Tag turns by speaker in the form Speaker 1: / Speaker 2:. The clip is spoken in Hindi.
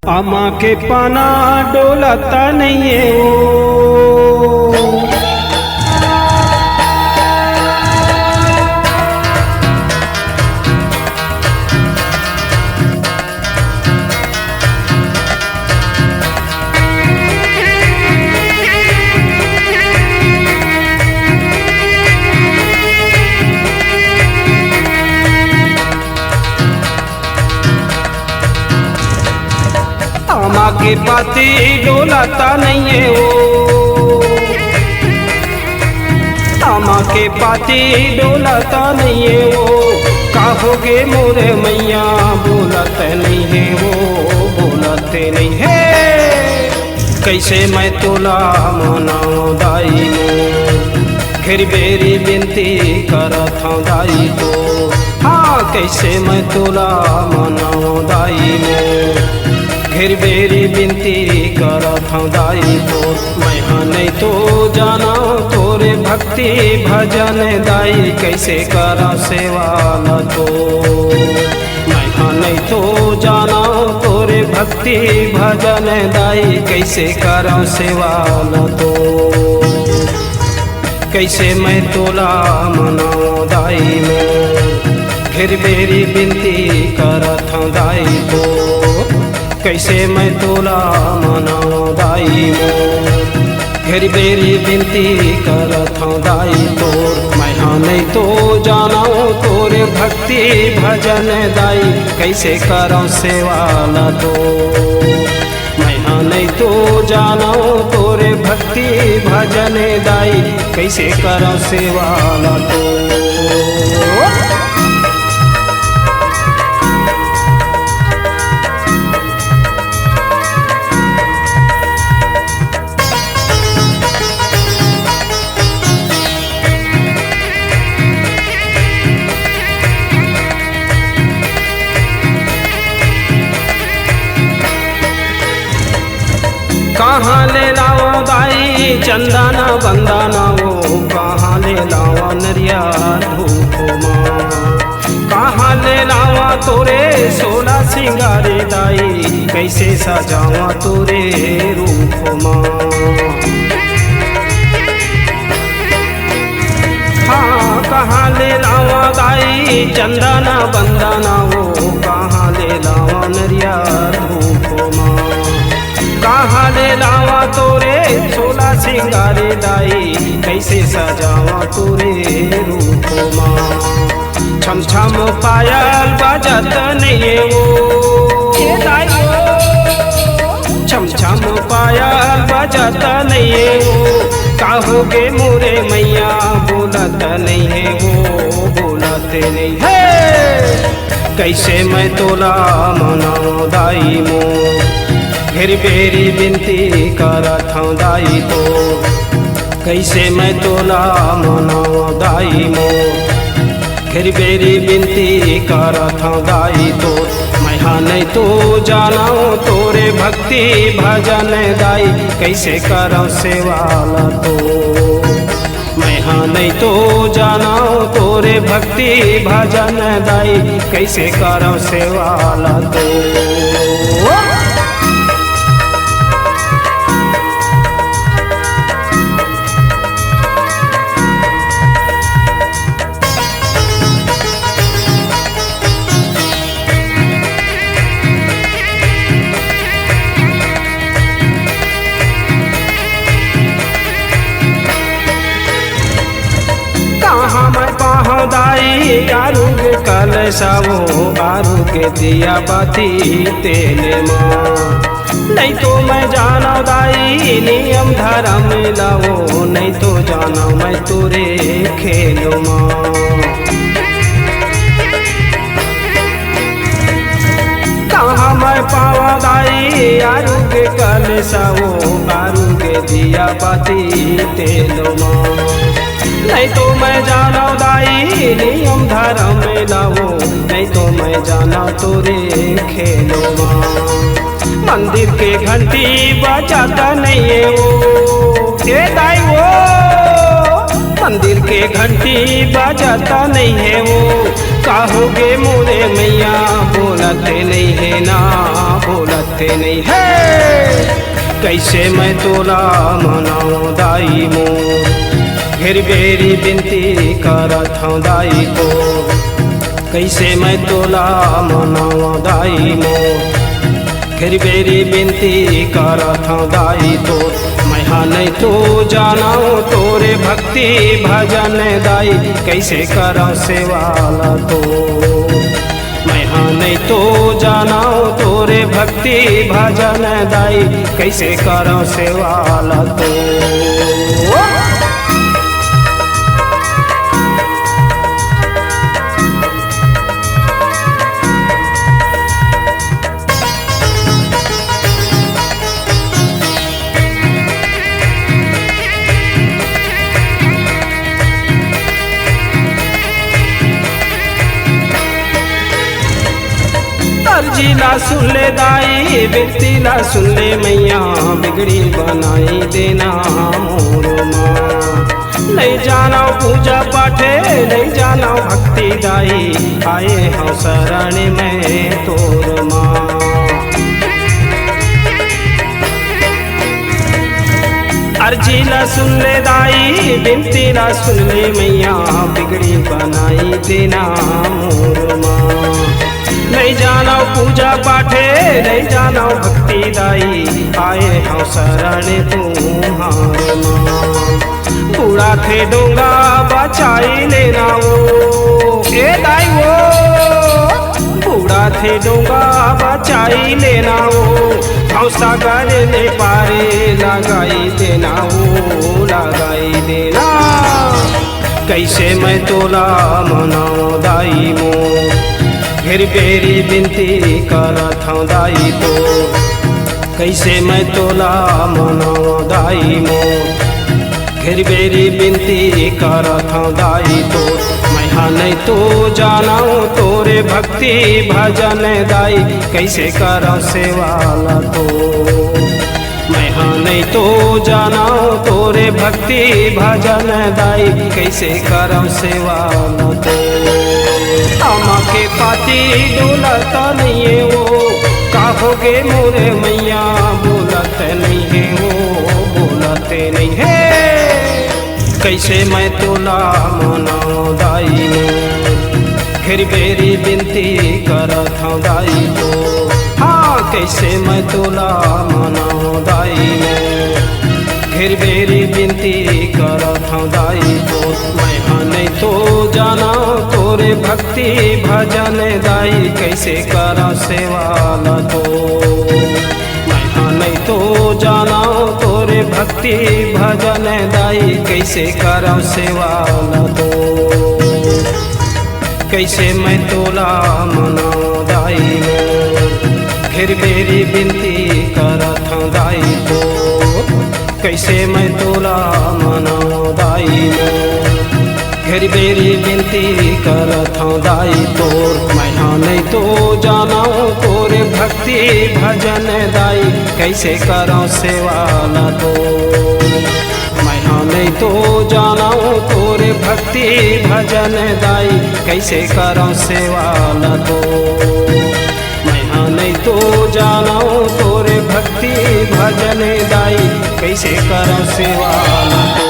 Speaker 1: आमा के पाना डोलाता नहीं है वो। आमा के पाती डोलाता नहीं है वो। आमा के पाती डोलाता नहीं है वो। कहोगे मोरे मैया बोलते नहीं है वो, बोलते नहीं है। कैसे मैं तोला मनाऊं दाई मोर, फिर बेरी बिनती करत हूँ दाई तो। हाँ कैसे मैं तोला मनाऊं दाई मोर, फिर बेरी बिनती करत हूँ दाई तो। मैं हाँ नहीं तो जाना तोरे भक्ति भजन दाई, कैसे करा सेवा न तो। मैं हाँ नहीं तो जाना तोरे भक्ति भजन दाई, कैसे करा सेवा न तो। कैसे मैं तोला मनाऊं दाई मोर, फिर बेरी बिनती करत हूँ दाई तो। कैसे मैं तोला मनाऊं दाई मोर, फिर बेरी बिनती करत हूँ दाई तोर। मैं हाँ नहीं तो जाना तोरे भक्ति भजन दाई, कैसे करूँ सेवा न तो। मैं हाँ नहीं तो जाना तोरे भक्ति भजन दाई, कैसे करूँ सेवा न तो। कहाँ ले लाओ दाई चंदना बंदाना वो, कहाँ ले लाओ नरिया धूप माँ। कहाँ ले लावा तोरे सोला सिंगारे दाई, कैसे सजावा तोरे रूप माँ। हाँ कहाँ ले लावा दाई चंदना बंदाना वो, कहाँ ले लावा नरिया धूप माँ। कहाँ ले लावा तोरे सोला सिंगारे दाई, कैसे सजावा तोरे रूप माँ। छम छम पायल बजत नहीं वो, छम छम पायल बजत नहीं वो। कहोगे मोरे मैया बोलत नहीं है वो, बोलते नहीं है। कैसे मैं तोला मनाऊं दाई मोर, फिर बेरी बिनती करत हूँ दाई तो। कैसे मैं तोला मनाऊं दाई मोर, फिर बेरी बिनती करत हूँ दाई तो। मैं हाँ नहीं तो जाना तोरे भक्ति भजन दाई, कैसे करूँ सेवा न तो। मैं हाँ नहीं तो जाना तोरे भक्ति भजन दाई, कैसे करूँ सेवा न तो। कहाँ मैं पाहु दाई आरू के कलशावो, आरू के दिया बाती तेले माँ। नहीं तो मैं जाना दाई नियम धर्म लाओ, नहीं तो जाना मैं तोरे खेलो माँ। कहाँ मैं पावा दाई आरू के कलशावो, आरू के दिया बाती तेलो माँ। नहीं तो मैं जाना दाई नियम धर्म लाओ, नहीं तो मैं जाना तोरे खेलो माँ। मंदिर के घंटी बजाता नहीं है वो, दाई वो मंदिर के घंटी बजाता नहीं है वो, कहोगे मोरे मैया बोलते नहीं है ना, बोलते नहीं है। कैसे मैं तोला मनाऊं दाई मोर, फिर बेरी बिनती करत हूँ दाई को। कैसे मैं तोला मनाऊं दाई मोर, फिर बेरी बिनती करत हूँ दाई तो। मैं हाँ नहीं तो जानाऊँ तोरे भक्ति भजन दाई, कैसे करऊँ सेवाला तो। मैं हाँ नहीं तो जानाऊँ तोरे भक्ति भजन दाई, कैसे करऊँ सेवाला तो। अर्जीला सुन ले दाई बिनतीला सुन ले मैया, बिगड़ी बनाई देना मोर माँ। नहीं जाना पूजा पाठे नहीं जाना भक्ति दाई, आए हम शरण में तोर माँ। अर्जीला सुन ले दाई बिनतीला सुन ले मैया, बिगड़ी बनाई देना मोर माँ। नहीं जाना पूजा पाठे नहीं जाना भक्ति दाई, आए हम शरण तुम्हार माँ। बूढ़ा थे डोंगा बचाई लेना वो, ए दाई वो बूढ़ा थे डोंगा बचाई लेना वो। हौसा गले पारे लगाई देना वो, लगाई देना। कैसे मैं तोला मनाऊं दाई मोर, फिर बेरी बिनती करत हूँ दाई तो। कैसे मैं तोला मनाऊं दाई मोर, फिर बेरी बिनती करत हूँ दाई तो। मैं हाँ नहीं तो जानाऊँ तोरे भक्ति भजन दाई, कैसे करऊँ सेवाला तो। मैं हाँ नहीं तो जानाऊँ तोरे भक्ति भजन दाई, कैसे करऊँ सेवाला तो। आमा के पाती डोलता नहीं है वो, कहोगे मोरे मैया बोलते नहीं है वो, बोलते नहीं है। कैसे मैं तोला मनाऊं दाई मोर, फिर बेरी बिनती करत हूँ दाई तो। हाँ कैसे मैं तोला मनाऊं दाई मोर, फिर बेरी बिनती करत हूँ दाई तो। मैं हाँ नहीं तो जाना तोरे भक्ति भजन दाई, कैसे करऊँ सेवाला तो। मैं हाँ नहीं तो जाना तोरे भक्ति भजन दाई, कैसे करऊँ सेवाला तो। कैसे मैं तोला मनाऊं दाई मोर, फिर बेरी बिनती करत हूँ दाई तो। कैसे मैं तोला मनाऊं दाई मोर, फिर बेरी बिनती करत हूँ दाई तोर। मैं हाँ नहीं तो जानाऊँ तोरे भक्ति भजन दाई, कैसे करऊँ सेवाला तो। मैं हाँ नहीं तो जानाऊँ तोरे भक्ति भजन दाई, कैसे करऊँ सेवाला तो। मैं हाँ नहीं तो जानाऊँ तोरे भक्ति भजन दाई, कैसे करऊँ सेवाला तो।